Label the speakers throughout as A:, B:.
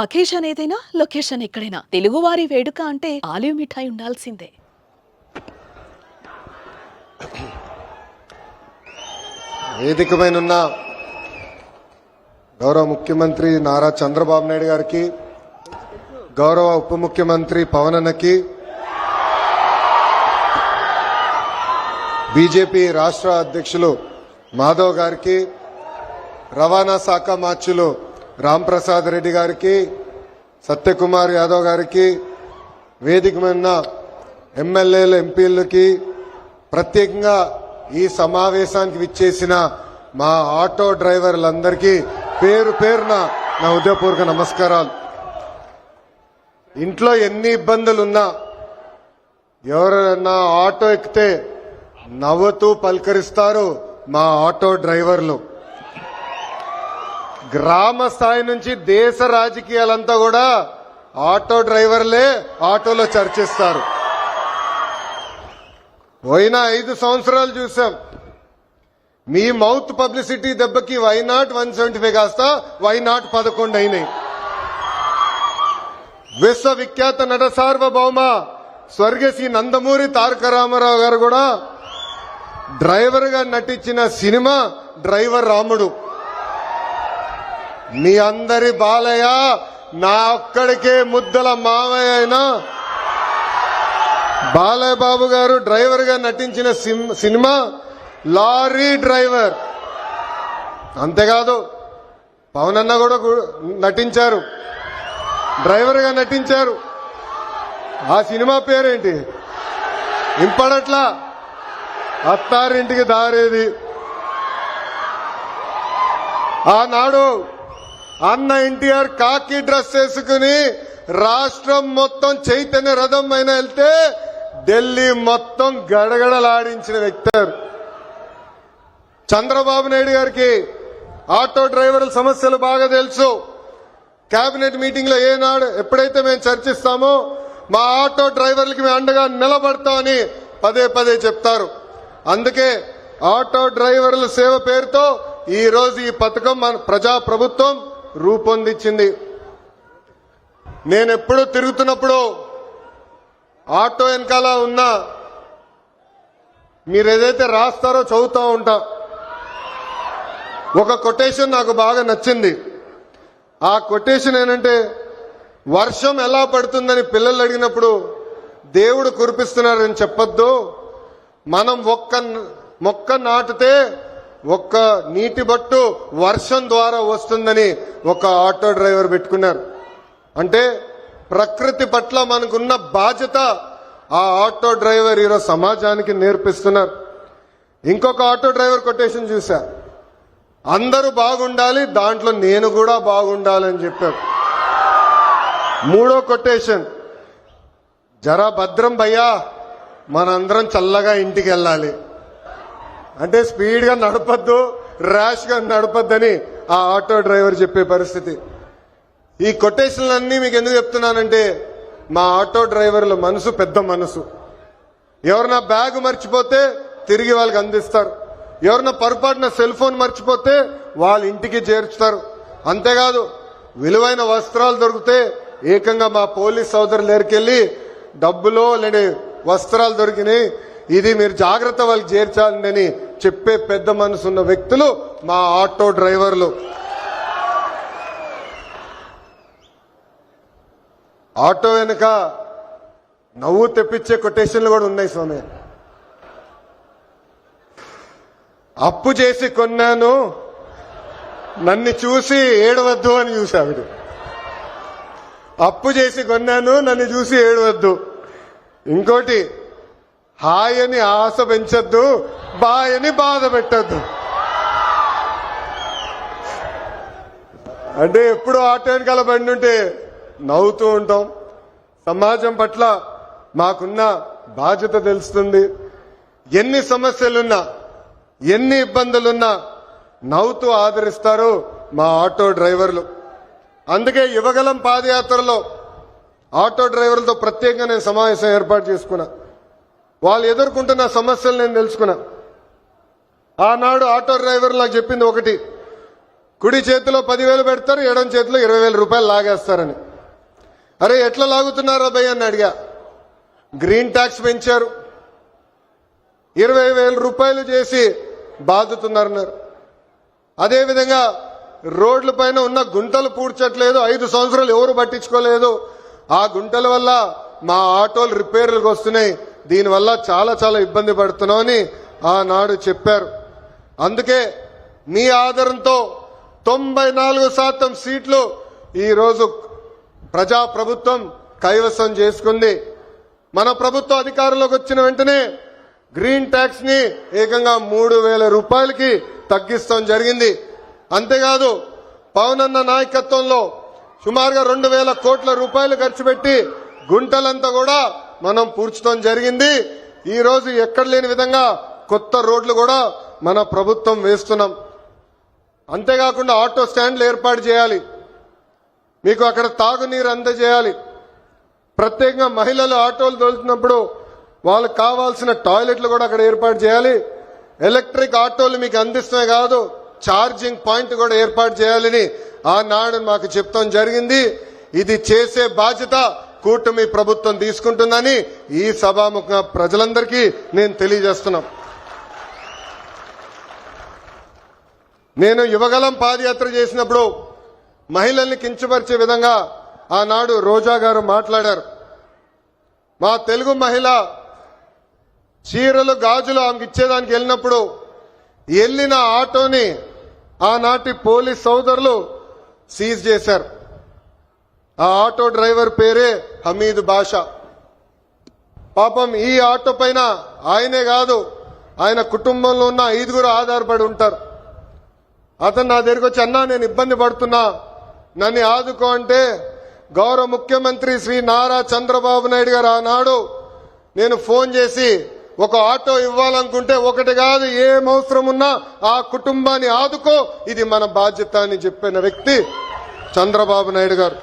A: Occasion ఏదైనా location ఎక్కడైనా తెలుగువారి వేడుక అంటే ఆలివ్ మిఠాయి ఉండాల్సిందే.
B: వేదికమైన గౌరవ ముఖ్యమంత్రి నారా చంద్రబాబు నాయుడు గారికి, గౌరవ ఉప ముఖ్యమంత్రి పవన్ అన్నకి, బీజేపీ రాష్ట్ర అధ్యక్షులు మాధవ్ గారికి, రవాణా శాఖ మార్చులు రాంప్రసాద్ రెడ్డి గారికి, సత్యకుమార్ యాదవ్ గారికి, వేదిక మీద ఎమ్మెల్యేలు ఎంపీలకి, ప్రత్యేకంగా ఈ సమావేశానికి విచ్చేసిన మా ఆటో డ్రైవర్లందరికీ పేరు పేరున నా హృదయపూర్వక నమస్కారాలు. ఇంట్లో ఎన్ని ఇబ్బందులున్నా ఎవరన్నా ఆటో ఎక్కితే నవ్వుతూ పలకరిస్తారు మా ఆటో డ్రైవర్లు. గ్రామ స్థాయి నుంచి దేశ రాజకీయాలంతా కూడా ఆటో డ్రైవర్లే ఆటోలో చర్చిస్తారు. పోయిన 5 సంవత్సరాలు చూసాం. మీ మౌత్ పబ్లిసిటీ దెబ్బకి వైనాట్ 175 కాస్త వైనాట్ 11 అయినాయి. విశ్వవిఖ్యాత నట సార్వభౌమ స్వర్గశ్రీ నందమూరి తారక రామారావు గారు కూడా డ్రైవర్ గా నటించిన సినిమా డ్రైవర్ రాముడు. మీ అందరి బాలయ్య నా ఒక్కడికే ముద్దల మావయ్య అయినా బాలయ్య బాబు గారు డ్రైవర్ గా నటించిన సినిమా లారీ డ్రైవర్. అంతేకాదు పవన్ అన్న కూడా నటించారు, డ్రైవర్ గా నటించారు. ఆ సినిమా పేరేంటి ఇంపడట్లా, అత్తారింటికి దారేది. ఆనాడు అన్న ఎన్టీఆర్ కాకి డ్రెస్ వేసుకుని రాష్ట్రం మొత్తం చైతన్య రథం పైన వెళ్తే ఢిల్లీ మొత్తం గడగడలాడించిన వ్యక్తి. చంద్రబాబు నాయుడు గారికి ఆటో డ్రైవర్ల సమస్యలు బాగా తెలుసు. కేబినెట్ మీటింగ్ లో ఏనాడు ఎప్పుడైతే మేము చర్చిస్తామో మా ఆటో డ్రైవర్లకి మేము అండగా నిలబడతామని పదే పదే చెప్తారు. అందుకే ఆటో డ్రైవర్ల సేవ పేరుతో ఈ రోజు ఈ పథకం మన ప్రజా ప్రభుత్వం రూపొందించింది. నేనెప్పుడు తిరుగుతున్నప్పుడు ఆటో వెనకాల ఉన్నా మీరు ఏదైతే రాస్తారో చదువుతూ ఉంటా. ఒక కొటేషన్ నాకు బాగా నచ్చింది. ఆ కొటేషన్ ఏంటంటే, వర్షం ఎలా పడుతుందని పిల్లలు అడిగినప్పుడు దేవుడు కురిపిస్తున్నారని చెప్పొద్దు, మనం ఒక్క మొక్క నాటితే ఒక్క నీటి బట్టు వర్షం ద్వారా వస్తుందని ఒక ఆటో డ్రైవర్ పెట్టుకున్నారు. అంటే ప్రకృతి పట్ల మనకున్న బాధ్యత ఆ ఆటో డ్రైవర్ ఈరోజు సమాజానికి నేర్పిస్తున్నారు. ఇంకొక ఆటో డ్రైవర్ కొటేషన్ చూసా, అందరూ బాగుండాలి దాంట్లో నేను కూడా బాగుండాలని చెప్పారు. మూడో కొటేషన్, జరా భద్రం భయ్యా మనందరం చల్లగా ఇంటికి వెళ్ళాలి. అంటే స్పీడ్ గా నడపద్దు, ర్యాష్ గా నడపద్దని ఆ ఆటో డ్రైవర్ చెప్పే పరిస్థితి. ఈ కొటేషన్లన్నీ మీకు ఎందుకు చెప్తున్నానంటే, మా ఆటో డ్రైవర్ల మనసు పెద్ద మనసు. ఎవరన్నా బ్యాగ్ మర్చిపోతే తిరిగి వాళ్ళకి అందిస్తారు, ఎవరన్నా పొరపాటున సెల్ ఫోన్ మర్చిపోతే వాళ్ళ ఇంటికి చేర్చుతారు. అంతేకాదు విలువైన వస్త్రాలు దొరికితే ఏకంగా మా పోలీస్ సోదరులు దగ్గరికెళ్ళి డబ్బులో లేని వస్త్రాలు దొరికినాయి, ఇది మీరు జాగ్రత్త వాళ్ళకి చేర్చాలని చెప్పే పెద్ద మనసు ఉన్న వ్యక్తులు మా ఆటో డ్రైవర్లు. ఆటో వెనుక నవ్వు తెప్పించే కొటేషన్లు కూడా ఉన్నాయి స్వామి. అప్పు చేసి కొన్నాను నన్ను చూసి ఏడవద్దు అని చూసావిడు. అప్పు చేసి కొన్నాను నన్ను చూసి ఏడవద్దు. ఇంకోటి, హాయని ఆశ పెంచొద్దు, బాయని బాధ పెట్టద్దు. అంటే ఎప్పుడు ఆటో వెనకాల బండి ఉంటే నవ్వుతూ ఉంటాం. సమాజం పట్ల మాకున్న బాధ్యత తెలుస్తుంది. ఎన్ని సమస్యలున్నా ఎన్ని ఇబ్బందులున్నా నవ్వుతూ ఆదరిస్తారు మా ఆటో డ్రైవర్లు. అందుకే యువగలం పాదయాత్రలో ఆటో డ్రైవర్లతో ప్రత్యేకంగా నేను సమావేశం ఏర్పాటు చేసుకున్నా. వాళ్ళు ఎదుర్కొంటున్న సమస్యలు నేను తెలుసుకున్నా. ఆనాడు ఆటో డ్రైవర్ నాకు చెప్పింది ఒకటి, కుడి చేతిలో 10,000 పెడతారు, ఎడం చేతిలో 20,000 రూపాయలు లాగేస్తారని. అరే ఎట్లా లాగుతున్నారా భయ్య అని అడిగా. గ్రీన్ ట్యాక్స్ పెంచారు, 20,000 రూపాయలు చేసి బాదుతున్నారన్నారు. అదేవిధంగా రోడ్ల పైన ఉన్న గుంటలు పూడ్చట్లేదు, 5 సంవత్సరాలు ఎవరు పట్టించుకోలేదు. ఆ గుంటల వల్ల మా ఆటోలు రిపేర్లకు వస్తున్నాయి, దీనివల్ల చాలా చాలా ఇబ్బంది పడుతున్నామని ఆనాడు చెప్పారు. అందుకే మీ ఆదరణతో 94% సీట్లు ఈరోజు ప్రజాప్రభుత్వం కైవసం చేసుకుంది. మన ప్రభుత్వం అధికారంలోకి వచ్చిన వెంటనే గ్రీన్ ట్యాక్స్ ని ఏకంగా 3,000 రూపాయలకి తగ్గిస్తాం జరిగింది. అంతేకాదు పవనన్న నాయకత్వంలో సుమారుగా 2,000 కోట్ల రూపాయలు ఖర్చు పెట్టి గుంటలంతా కూడా మనం పూడ్చడం జరిగింది. ఈ రోజు ఎక్కడ లేని విధంగా కొత్త రోడ్లు కూడా మన ప్రభుత్వం వేస్తున్నాం. అంతేకాకుండా ఆటో స్టాండ్లు ఏర్పాటు చేయాలి, మీకు అక్కడ తాగునీరు అందజేయాలి. ప్రత్యేకంగా మహిళలు ఆటోలు తోలుతున్నప్పుడు వాళ్ళకి కావాల్సిన టాయిలెట్లు కూడా అక్కడ ఏర్పాటు చేయాలి. ఎలక్ట్రిక్ ఆటోలు మీకు అందిస్తమే కాదు, ఛార్జింగ్ పాయింట్ కూడా ఏర్పాటు చేయాలని ఆనాడు మాకు చెప్తాం జరిగింది. ఇది చేసే బాధ్యత కూటమి ప్రభుత్వం తీసుకుంటుందని ఈ సభాముఖంగా ప్రజలందరికీ నేను తెలియజేస్తున్నాం. నేను యువగలం పాదయాత్ర చేసినప్పుడు మహిళల్ని కించపరిచే విధంగా ఆనాడు రోజా గారు మాట్లాడారు. మా తెలుగు మహిళ చీరలు గాజులు ఆమెకి ఇచ్చేదానికి వెళ్ళినప్పుడు వెళ్ళిన ఆటోని ఆనాటి పోలీస్ సోదరులు సీజ్ చేశారు. ఆ ఆటో డ్రైవర్ పేరే హమీద్ బాషా. పాపం ఈ ఆటో పైన ఆయనే కాదు, ఆయన కుటుంబంలో ఉన్న 5గురు ఆధారపడి ఉంటారు. అతను నా దగ్గరికి వచ్చి, అన్నా నేను ఇబ్బంది పడుతున్నా, నన్ను ఆదుకో అంటే గౌరవ ముఖ్యమంత్రి శ్రీ నారా చంద్రబాబు నాయుడు గారు ఆనాడు నేను ఫోన్ చేసి ఒక ఆటో ఇవ్వాలనుకుంటే ఒకటి కాదు, ఏం అవసరం ఉన్నా ఆ కుటుంబాన్ని ఆదుకో, ఇది మన బాధ్యత అని చెప్పిన వ్యక్తి చంద్రబాబు నాయుడు గారు.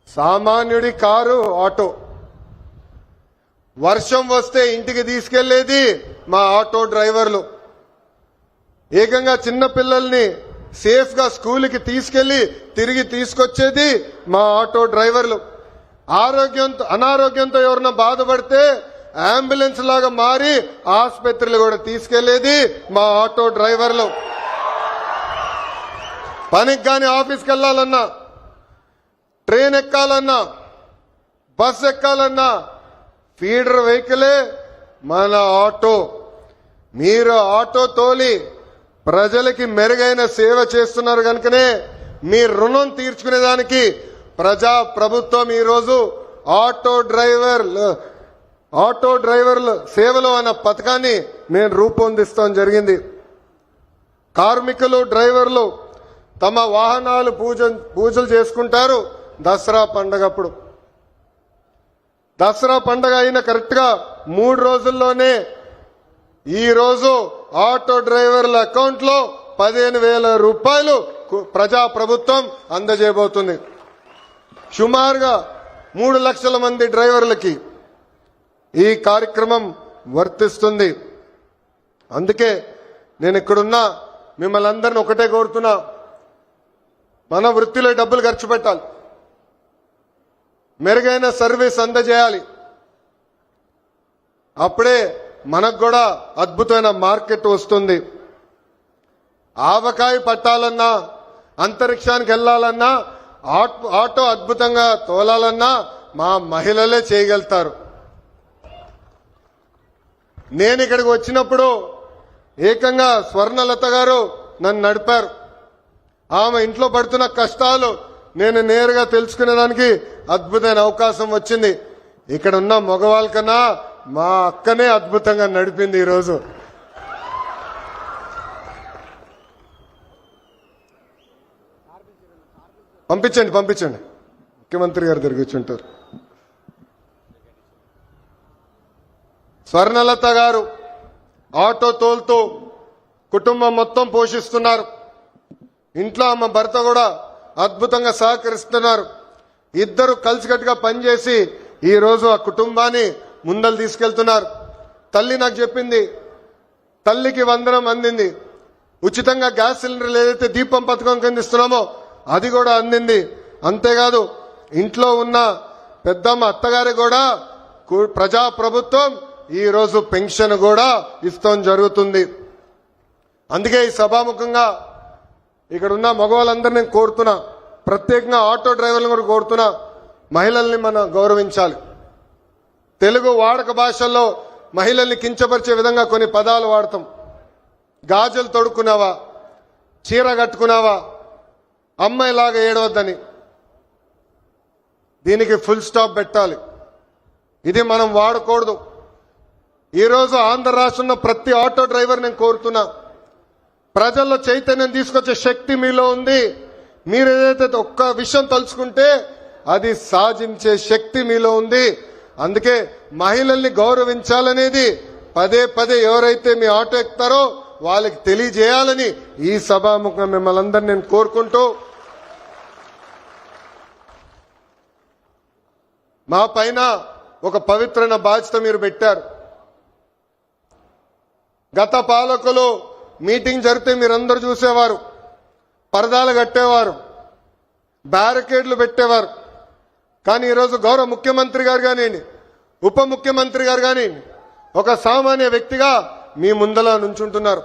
B: సామాన్యుడి కారు ఆటో, వర్షం వస్తే ఇంటికి తీసుకెళ్లేది మా ఆటో డ్రైవర్లు, ఏకంగా చిన్న పిల్లల్ని సేఫ్ గా స్కూల్కి తీసుకెళ్లి తిరిగి తీసుకొచ్చేది మా ఆటో డ్రైవర్లు. అనారోగ్యంతో ఎవరన్నా బాధపడితే అంబులెన్స్ లాగా మారి ఆసుపత్రులు కూడా తీసుకెళ్లేది మా ఆటో డ్రైవర్లు. పనికి గాని ఆఫీస్కి వెళ్లాలన్నా, ట్రైన్ ఎక్కాలన్నా, బస్ ఎక్కాలన్నా ఫీడర్ వెహికలే మన ఆటో. మీరు ఆటో తోలి ప్రజలకి మెరుగైన సేవ చేస్తున్నారు కనుకనే మీ రుణం తీర్చుకునేదానికి ప్రజా ప్రభుత్వం ఈరోజు ఆటో డ్రైవర్ల సేవలు అన్న పథకాన్ని నేను రూపొందిస్తాం జరిగింది. కార్మికులు డ్రైవర్లు తమ వాహనాలు పూజలు చేసుకుంటారు దసరా పండగప్పుడు. దసరా పండగ అయిన కరెక్ట్ గా 3 రోజుల్లోనే ఈ రోజు ఆటో డ్రైవర్ల అకౌంట్ లో 15,000 రూపాయలు ప్రజా ప్రభుత్వం అందజేయబోతుంది. సుమారుగా 3 లక్షల మంది డ్రైవర్లకి ఈ కార్యక్రమం వర్తిస్తుంది. అందుకే నేను ఇక్కడున్నా మిమ్మల్ని అందరిని ఒకటే కోరుతున్నా, మన వృత్తిలో డబ్బులు ఖర్చు పెట్టాలి, మెరుగైన సర్వీస్ అందజేయాలి. అప్పుడే మనకు కూడా అద్భుతమైన మార్కెట్ వస్తుంది. ఆవకాయ పట్టాలన్నా, అంతరిక్షానికి వెళ్లాలన్నా, ఆటో అద్భుతంగా తోలాలన్నా మా మహిళలే చేయగలుగుతారు. నేను ఇక్కడికి వచ్చినప్పుడు ఏకంగా స్వర్ణలత గారు నన్ను నడిపారు. ఆమె ఇంట్లో పడుతున్న కష్టాలు నేను నేరుగా తెలుసుకునేదానికి అద్భుతమైన అవకాశం వచ్చింది. ఇక్కడ ఉన్న మగవాళ్ళ కన్నా మా అక్కనే అద్భుతంగా నడిపింది. ఈరోజు పంపించండి, ముఖ్యమంత్రి గారు తిరిగిచ్చుంటారు. స్వర్ణలత గారు ఆటో తోలుతూ కుటుంబం మొత్తం పోషిస్తున్నారు. ఇంట్లో ఆమె భర్త కూడా అద్భుతంగా సహకరిస్తున్నారు. ఇద్దరు కలిసికట్టుగా పనిచేసి ఈ రోజు ఆ కుటుంబాన్ని ముందలు తీసుకెళ్తున్నారు. తల్లి నాకు చెప్పింది, తల్లికి వందనం అందింది. ఉచితంగా గ్యాస్ సిలిండర్లు ఏదైతే దీపం పథకం కింద ఇస్తున్నామో అది కూడా అందింది. అంతేకాదు ఇంట్లో ఉన్న పెద్దమ్మ అత్తగారి కూడా ప్రజా ప్రభుత్వం ఈ రోజు పెన్షన్ కూడా ఇస్తాం జరుగుతుంది. అందుకే ఈ సభాముఖంగా ఇక్కడ ఉన్న మగవాళ్ళందరినీ నేను కోరుతున్నా, ప్రత్యేకంగా ఆటో డ్రైవర్లను కూడా కోరుతున్నా, మహిళల్ని మనం గౌరవించాలి. తెలుగు వాడక భాషల్లో మహిళల్ని కించపరిచే విధంగా కొన్ని పదాలు వాడతాం. గాజులు తొడుక్కున్నావా, చీర కట్టుకున్నావా, అమ్మాయిలాగా ఏడవద్దని. దీనికి ఫుల్ స్టాప్ పెట్టాలి. ఇది మనం వాడకూడదు. ఈరోజు ఆంధ్ర రాష్ట్రంలో ప్రతి ఆటో డ్రైవర్ నేను కోరుతున్నా, ప్రజల్లో చైతన్యం తీసుకొచ్చే శక్తి మీలో ఉంది. మీరు ఏదైతే ఒక్క విషయం తలుచుకుంటే అది సాధించే శక్తి మీలో ఉంది. అందుకే మహిళల్ని గౌరవించాలనేది పదే పదే ఎవరైతే మీ ఆటో ఎక్కుతారో వాళ్ళకి తెలియజేయాలని ఈ సభాముఖంగా మిమ్మల్ని అందరినీ నేను కోరుకుంటూ, మా పైన ఒక పవిత్రమైన బాధ్యత మీరు పెట్టారు. గత పాలకులు మీటింగ్ జరిగితే మీరందరూ చూసేవారు, పరదాలు కట్టేవారు, బ్యారికేడ్లు పెట్టేవారు. కానీ ఈరోజు గౌరవ ముఖ్యమంత్రి గారు కానివ్వండి, ఉప ముఖ్యమంత్రి గారు కానివ్వండి, ఒక సామాన్య వ్యక్తిగా మీ ముందల నుంచుంటున్నారు.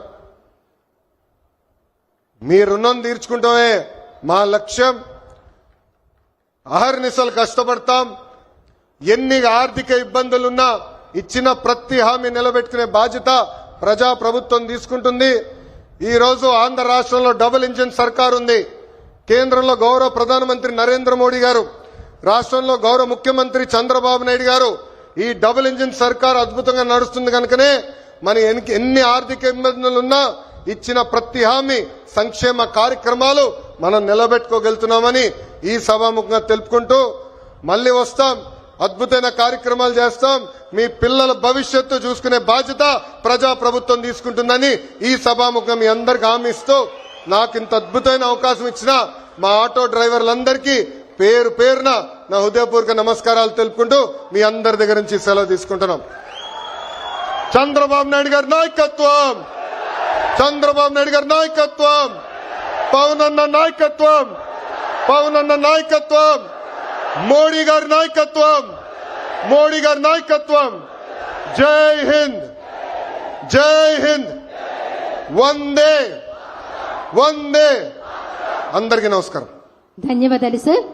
B: మీ రుణం తీర్చుకుంటామే మా లక్ష్యం. అహర్నిశలు కష్టపడతాం. ఎన్ని ఆర్థిక ఇబ్బందులున్నా ఇచ్చిన ప్రతి హామీ నిలబెట్టుకునే బాధ్యత ప్రజా ప్రభుత్వం తీసుకుంటుంది. ఈ రోజు ఆంధ్ర రాష్ట్రంలో డబుల్ ఇంజిన్ సర్కార్ ఉంది. కేంద్రంలో గౌరవ ప్రధానమంత్రి నరేంద్ర మోడీ గారు, రాష్ట్రంలో గౌరవ ముఖ్యమంత్రి చంద్రబాబు నాయుడు గారు. ఈ డబుల్ ఇంజిన్ సర్కార్ అద్భుతంగా నడుస్తుంది కనుకనే మన ఎన్ని ఆర్థిక ఇబ్బందులున్నా ఇచ్చిన ప్రతి హామీ, సంక్షేమ కార్యక్రమాలు మనం నిలబెట్టుకోగలుగుతున్నామని ఈ సభాముఖంగా తెలుపుకుంటూ, మళ్ళీ వస్తాం, అద్భుతమైన కార్యక్రమాలు చేస్తాం. మీ పిల్లల భవిష్యత్తు చూసుకునే బాధ్యత ప్రజా ప్రభుత్వం తీసుకుంటుందని ఈ సభాముఖంగా మీ అందరికి హామీ ఇస్తూ, నాకు ఇంత అద్భుతమైన అవకాశం ఇచ్చిన మా ఆటో డ్రైవర్లందరికీ పేరు పేరున నా హృదయపూర్వక నమస్కారాలు తెలుపుకుంటూ మీ అందరి దగ్గర నుంచి సెలవు తీసుకుంటున్నాం. చంద్రబాబు నాయుడు గారి నాయకత్వం, చంద్రబాబు నాయుడు గారి నాయకత్వం, పవన్ అన్న నాయకత్వం, పవన్ అన్న నాయకత్వం, మోడీ గారి నాయకత్వం, మోడీ గారి నాయకత్వం. జై హింద్, జై హింద్, వందే వందే. అందరికీ నమస్కారం.
C: ధన్యవాదాలు సార్.